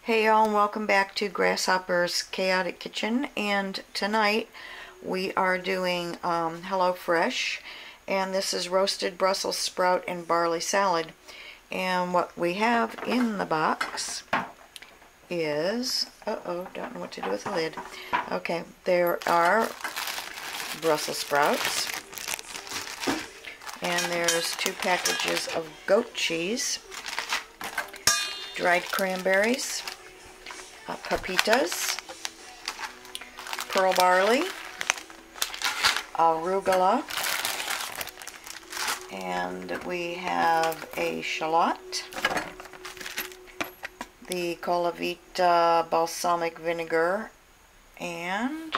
Hey y'all, and welcome back to Grasshopper's Chaotic Kitchen, and tonight we are doing HelloFresh, and this is roasted Brussels sprout and barley salad. And what we have in the box is, don't know what to do with the lid. Okay, there are Brussels sprouts, and there's 2 packages of goat cheese, dried cranberries, pepitas, pearl barley, arugula, and we have a shallot, the Colavita balsamic vinegar, and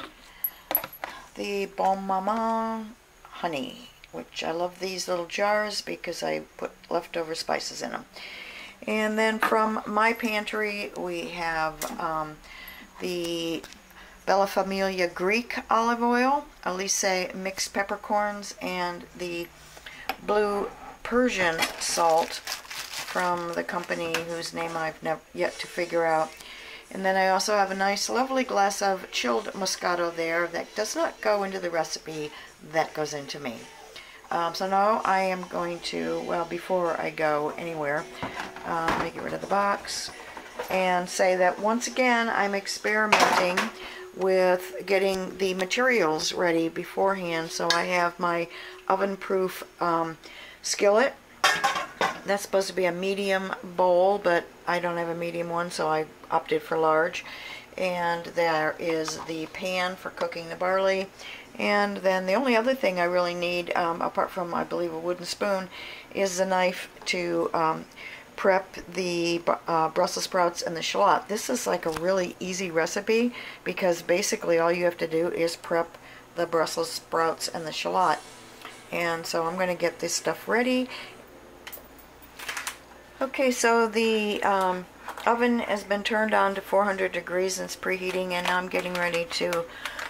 the Bon Maman honey, which I love these little jars because I put leftover spices in them. And then from my pantry we have the Bella Familia Greek olive oil, Elise mixed peppercorns, and the blue Persian salt from the company whose name I've yet to figure out. And then I also have a nice lovely glass of chilled Moscato there that does not go into the recipe, that goes into me. So now I am going to, well, before I go anywhere, let me get rid of the box and say that once again I'm experimenting with getting the materials ready beforehand. So I have my oven-proof skillet. That's supposed to be a medium bowl, but I don't have a medium one, so I opted for large. And there is the pan for cooking the barley. And then the only other thing I really need, apart from, I believe, a wooden spoon, is a knife to prep the Brussels sprouts and the shallot. This is like a really easy recipe because basically all you have to do is prep the Brussels sprouts and the shallot. And so I'm going to get this stuff ready. Okay, so the oven has been turned on to 400 degrees and it's preheating, and now I'm getting ready to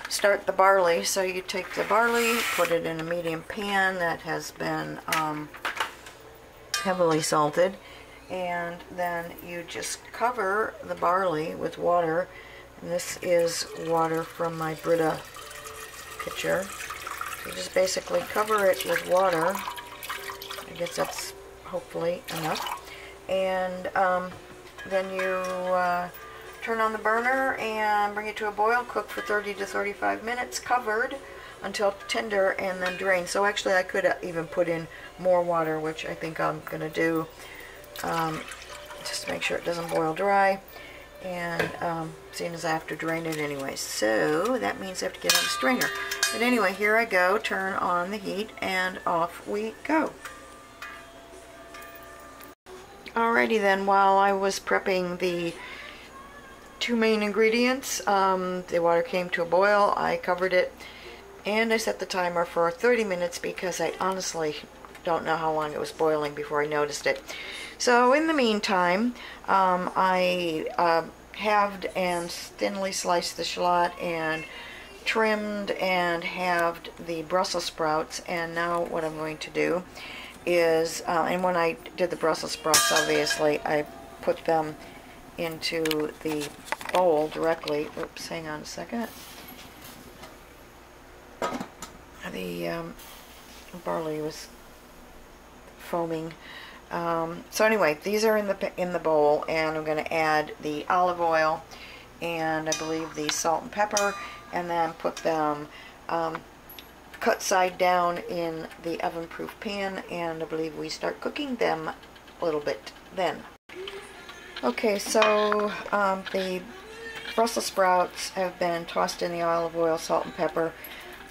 start the barley. So you take the barley, put it in a medium pan that has been heavily salted, and then you just cover the barley with water. And this is water from my Brita pitcher. So you just basically cover it with water. I guess that's hopefully enough. And then you turn on the burner and bring it to a boil. Cook for 30 to 35 minutes, covered until tender, and then drain. So actually I could even put in more water, which I think I'm going to do, just to make sure it doesn't boil dry. And seeing as I have to drain it anyway, so that means I have to get on the strainer. But anyway, here I go, turn on the heat, and off we go. Alrighty then, while I was prepping the 2 main ingredients, the water came to a boil, I covered it, and I set the timer for 30 minutes because I honestly don't know how long it was boiling before I noticed it. So in the meantime, I halved and thinly sliced the shallot and trimmed and halved the Brussels sprouts. And now what I'm going to do is, and when I did the Brussels sprouts, obviously I put them into the bowl directly. Oops, hang on a second. The barley was foaming. So anyway, these are in the bowl, and I'm going to add the olive oil and I believe the salt and pepper, and then put them cut side down in the oven-proof pan, and I believe we start cooking them a little bit then. Okay, so the Brussels sprouts have been tossed in the olive oil, salt and pepper.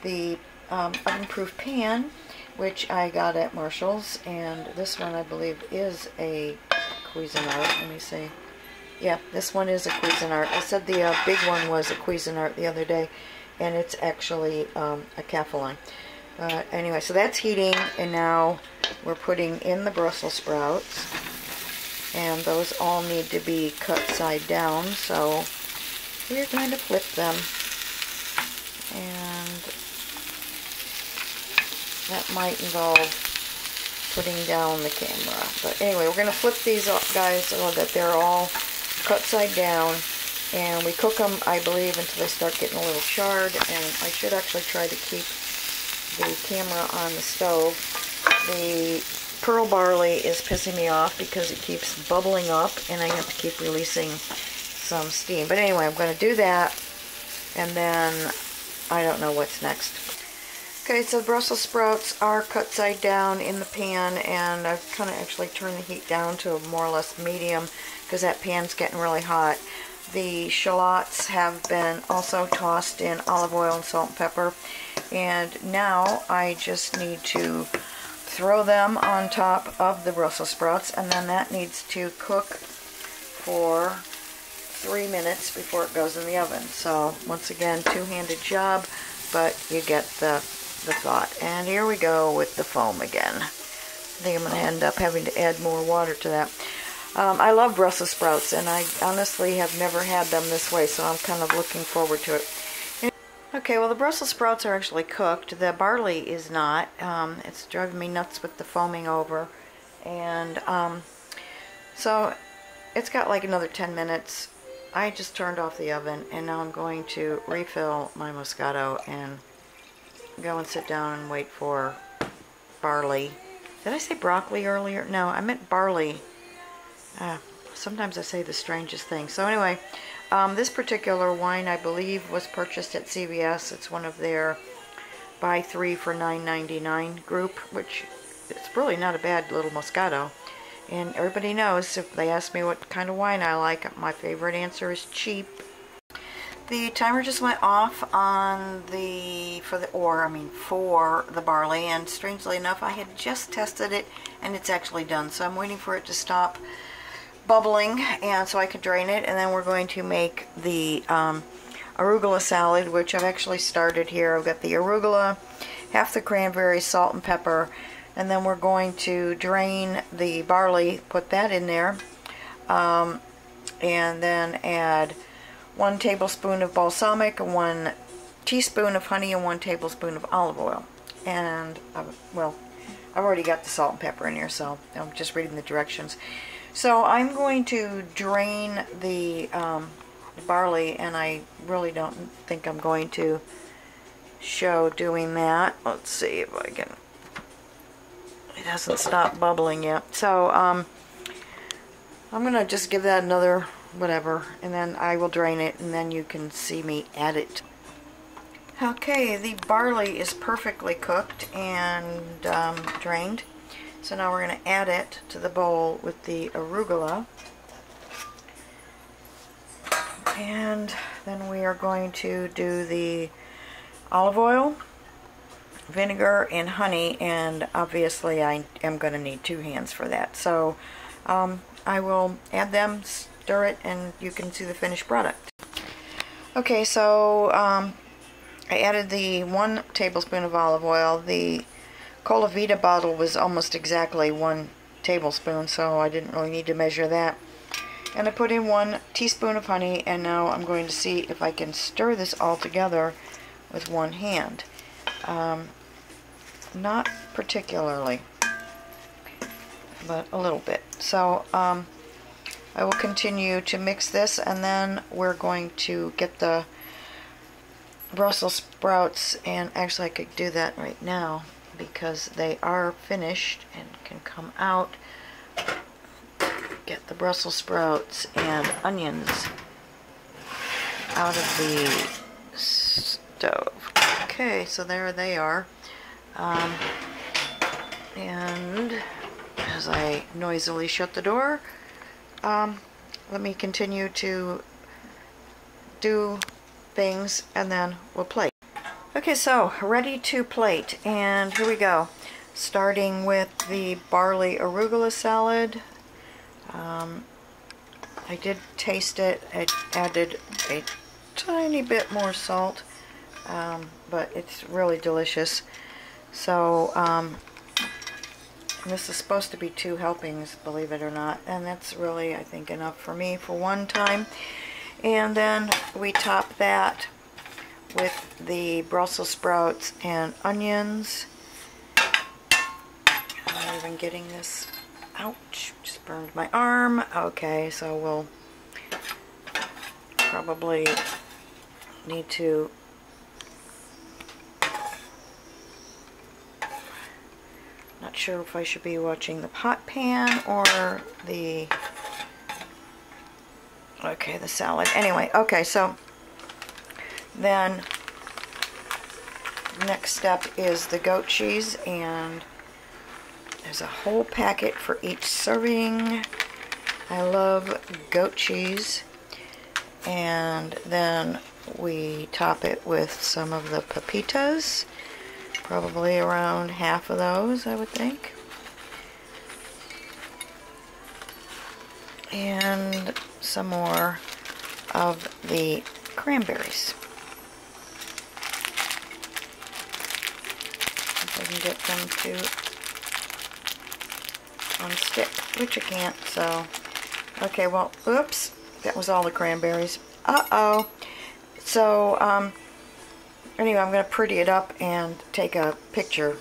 The oven-proof pan, which I got at Marshall's, and this one I believe is a Cuisinart. Let me see. Yeah, this one is a Cuisinart. I said the big one was a Cuisinart the other day, and it's actually a Calphalon. Anyway, so that's heating, and now we're putting in the Brussels sprouts, and those all need to be cut side down, so we're going to flip them, and that might involve putting down the camera. But anyway, we're going to flip these up, guys, so that they're all cut side down, and we cook them, I believe, until they start getting a little charred. And I should actually try to keep the camera on the stove. The pearl barley is pissing me off because it keeps bubbling up, and I have to keep releasing some steam. But anyway, I'm going to do that, and then I don't know what's next. Okay, so Brussels sprouts are cut side down in the pan, and I've kind of actually turned the heat down to more or less medium because that pan's getting really hot. The shallots have been also tossed in olive oil and salt and pepper, and now I just need to throw them on top of the Brussels sprouts, and then that needs to cook for 3 minutes before it goes in the oven. So once again, two-handed job, but you get the thought. And here we go with the foam again. I think I'm going to end up having to add more water to that. I love Brussels sprouts, and I honestly have never had them this way, so I'm kind of looking forward to it. Okay, well, the Brussels sprouts are actually cooked. The barley is not. It's driving me nuts with the foaming over. And so it's got like another 10 minutes. I just turned off the oven, and now I'm going to refill my Moscato and go and sit down and wait for barley. Did I say broccoli earlier? No, I meant barley. Sometimes I say the strangest thing. So anyway, this particular wine, I believe, was purchased at CVS. It's one of their buy 3 for $9.99 group, which it's really not a bad little Moscato. And everybody knows, if they ask me what kind of wine I like, my favorite answer is cheap. The timer just went off on for the barley, and strangely enough, I had just tested it and it's actually done. So I'm waiting for it to stop bubbling, and so I can drain it, and then we're going to make the arugula salad, which I've actually started here. I've got the arugula, half the cranberries, salt and pepper, and then we're going to drain the barley, put that in there, and then add 1 tablespoon of balsamic, 1 teaspoon of honey, and 1 tablespoon of olive oil. And, well, I've already got the salt and pepper in here, so I'm just reading the directions. So I'm going to drain the barley, and I really don't think I'm going to show doing that. Let's see if I can. It hasn't stopped bubbling yet. So I'm going to just give that another whatever, and then I will drain it, and then you can see me add it. Okay, the barley is perfectly cooked and drained. So now we're going to add it to the bowl with the arugula. And then we are going to do the olive oil, vinegar, and honey, and obviously I am going to need 2 hands for that. So I will add them, stir it, and you can see the finished product. Okay, so I added the 1 tablespoon of olive oil. The Cola Vita bottle was almost exactly 1 tablespoon, so I didn't really need to measure that. And I put in 1 teaspoon of honey, and now I'm going to see if I can stir this all together with 1 hand. Not particularly, but a little bit. So I will continue to mix this, and then we're going to get the Brussels sprouts, and actually I could do that right now because they are finished and can come out. Get the Brussels sprouts and onions out of the stove. Okay, so there they are. And as I noisily shut the door, let me continue to do things, and then we'll plate. Okay, so ready to plate, and here we go. Starting with the barley arugula salad. I did taste it. I added a tiny bit more salt, but it's really delicious. So this is supposed to be 2 helpings, believe it or not, and that's really, I think, enough for me for 1 time. And then we top that with the Brussels sprouts and onions. I'm not even getting this. Ouch, just burned my arm. Okay, so we'll probably need to not sure if I should be watching the pot pan or the the salad. Anyway, okay, so then next step is the goat cheese, and there's a whole packet for each serving. I love goat cheese. And then we top it with some of the pepitas, probably around half of those, I would think. And some more of the cranberries. If I can get them to unstick, which I can't, so. Okay, well, oops, that was all the cranberries. Uh-oh. So, anyway, I'm going to pretty it up and take a picture.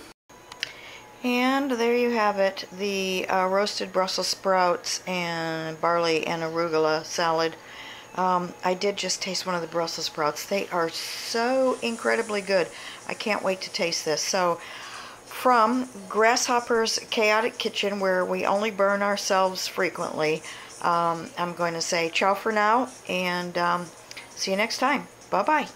And there you have it, the roasted Brussels sprouts and barley and arugula salad. I did just taste one of the Brussels sprouts. They are so incredibly good. I can't wait to taste this. So, from Grasshopper's Chaotic Kitchen, where we only burn ourselves frequently, I'm going to say ciao for now, and see you next time. Bye-bye.